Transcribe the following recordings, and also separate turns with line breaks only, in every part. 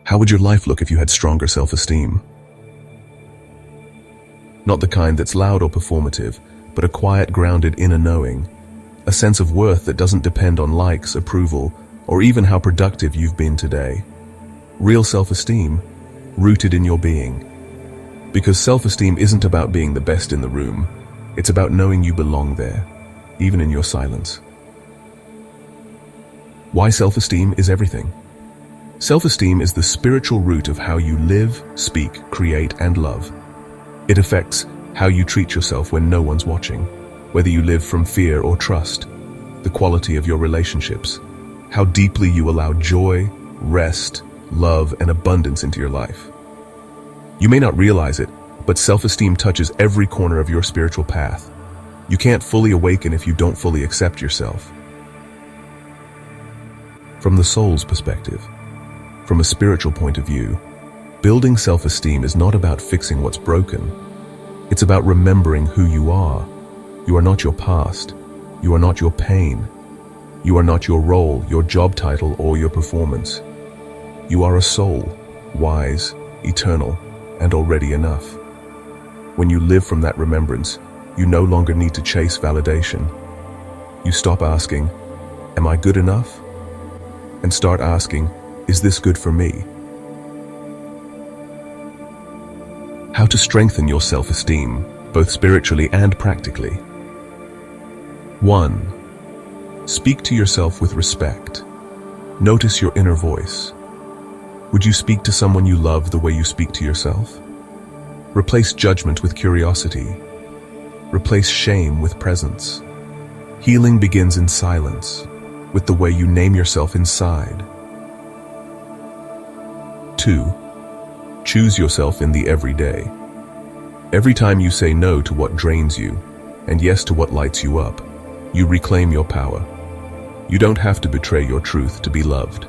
How would your life look if you had stronger self-esteem? Not the kind that's loud or performative, but a quiet, grounded inner knowing, a sense of worth that doesn't depend on likes, approval, or even how productive you've been today. Real self-esteem, rooted in your being. Because self-esteem isn't about being the best in the room, it's about knowing you belong there, even in your silence. Why self-esteem is everything. Self-esteem is the spiritual root of how you live, speak, create, and love. It affects how you treat yourself when no one's watching, whether you live from fear or trust, the quality of your relationships, how deeply you allow joy, rest, love, and abundance into your life. You may not realize it, but self-esteem touches every corner of your spiritual path. You can't fully awaken if you don't fully accept yourself. From the soul's perspective, from a spiritual point of view, building self-esteem is not about fixing what's broken. It's about remembering who you are. You are not your past. You are not your pain. You are not your role, your job title, or your performance. You are a soul, wise, eternal, and already enough. When you live from that remembrance, you no longer need to chase validation. You stop asking, "Am I good enough?" and start asking, "Is this good for me?" How to strengthen your self-esteem, both spiritually and practically. 1. Speak to yourself with respect. Notice your inner voice. Would you speak to someone you love the way you speak to yourself? Replace judgment with curiosity. Replace shame with presence. Healing begins in silence, with the way you name yourself inside. 2. Choose yourself in the everyday. Every time you say no to what drains you, and yes to what lights you up, you reclaim your power. You don't have to betray your truth to be loved.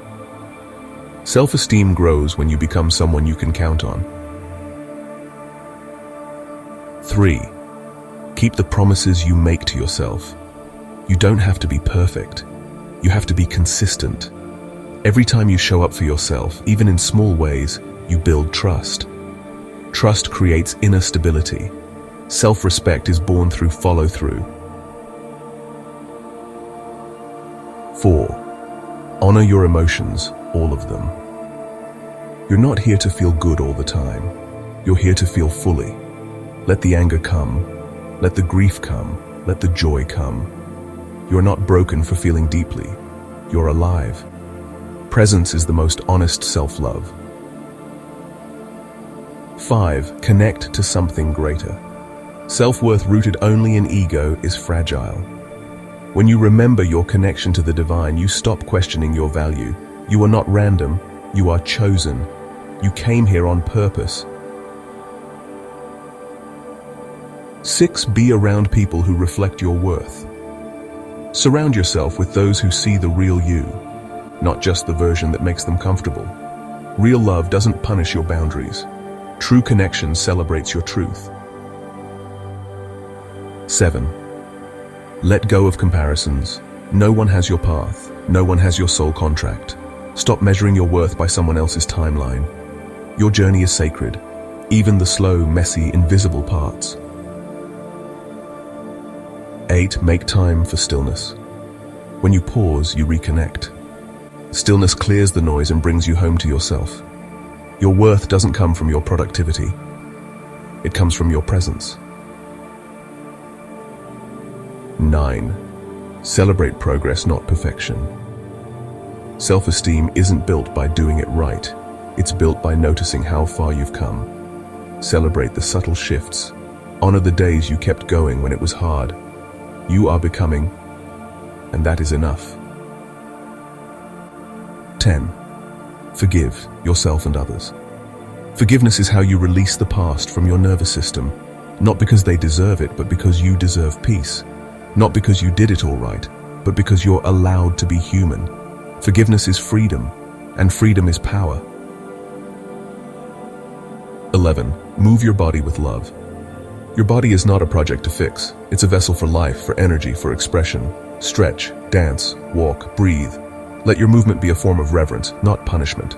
Self-esteem grows when you become someone you can count on. 3. Keep the promises you make to yourself. You don't have to be perfect. You have to be consistent. Every time you show up for yourself, even in small ways, you build trust. Trust creates inner stability. Self-respect is born through follow-through. 4. Honor your emotions, all of them. You're not here to feel good all the time. You're here to feel fully. Let the anger come. Let the grief come. Let the joy come. You're not broken for feeling deeply. You're alive. Presence is the most honest self-love. 5. Connect to something greater. Self-worth rooted only in ego is fragile. When you remember your connection to the divine, you stop questioning your value. You are not random. You are chosen. You came here on purpose. 6. Be around people who reflect your worth. Surround yourself with those who see the real you, not just the version that makes them comfortable. Real love doesn't punish your boundaries. True connection celebrates your truth. 7. Let go of comparisons. No one has your path. No one has your soul contract. Stop measuring your worth by someone else's timeline. Your journey is sacred, even the slow, messy, invisible parts. 8. Make time for stillness. When you pause, you reconnect. Stillness clears the noise and brings you home to yourself. Your worth doesn't come from your productivity. It comes from your presence. 9. Celebrate progress, not perfection. Self-esteem isn't built by doing it right. It's built by noticing how far you've come. Celebrate the subtle shifts. Honor the days you kept going when it was hard. You are becoming, and that is enough. 10. Forgive yourself and others. Forgiveness is how you release the past from your nervous system, not because they deserve it, but because you deserve peace. Not because you did it all right, but because you're allowed to be human. Forgiveness is freedom, and freedom is power. 11. Move your body with love. Your body is not a project to fix. It's a vessel for life, for energy, for expression. Stretch, dance, walk, breathe. Let your movement be a form of reverence, not punishment.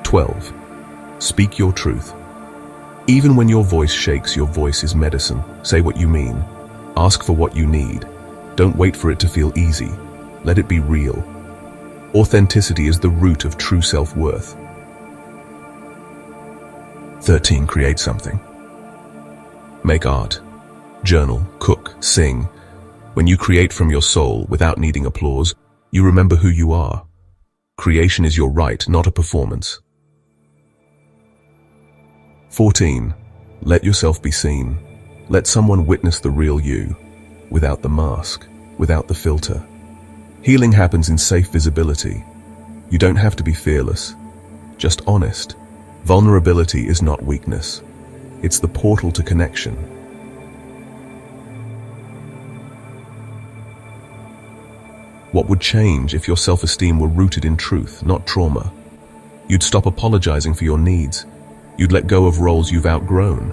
12. Speak your truth. Even when your voice shakes, your voice is medicine. Say what you mean. Ask for what you need. Don't wait for it to feel easy. Let it be real. Authenticity is the root of true self-worth. 13. Create something. Make art. Journal, cook, sing. When you create from your soul without needing applause, you remember who you are. Creation is your right, not a performance. 14. Let yourself be seen. Let someone witness the real you, without the mask, without the filter. Healing happens in safe visibility. You don't have to be fearless, just honest. Vulnerability is not weakness. It's the portal to connection. What would change if your self-esteem were rooted in truth, not trauma? You'd stop apologizing for your needs. You'd let go of roles you've outgrown.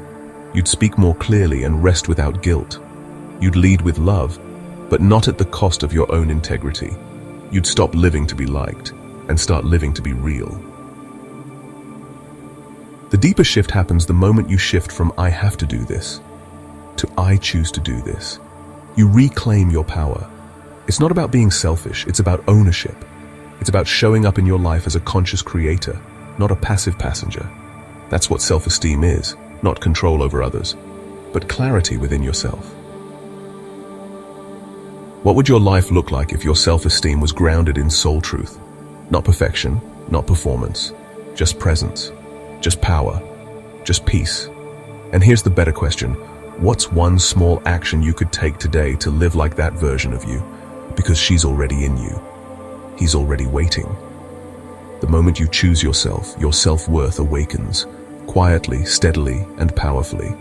You'd speak more clearly and rest without guilt. You'd lead with love, but not at the cost of your own integrity. You'd stop living to be liked and start living to be real. The deeper shift happens the moment you shift from "I have to do this" to "I choose to do this." You reclaim your power. It's not about being selfish, it's about ownership. It's about showing up in your life as a conscious creator, not a passive passenger. That's what self-esteem is, not control over others, but clarity within yourself. What would your life look like if your self-esteem was grounded in soul truth? Not perfection, not performance, just presence, just power, just peace. And here's the better question. What's one small action you could take today to live like that version of you? Because she's already in you. He's already waiting. The moment you choose yourself, your self-worth awakens, quietly, steadily, and powerfully.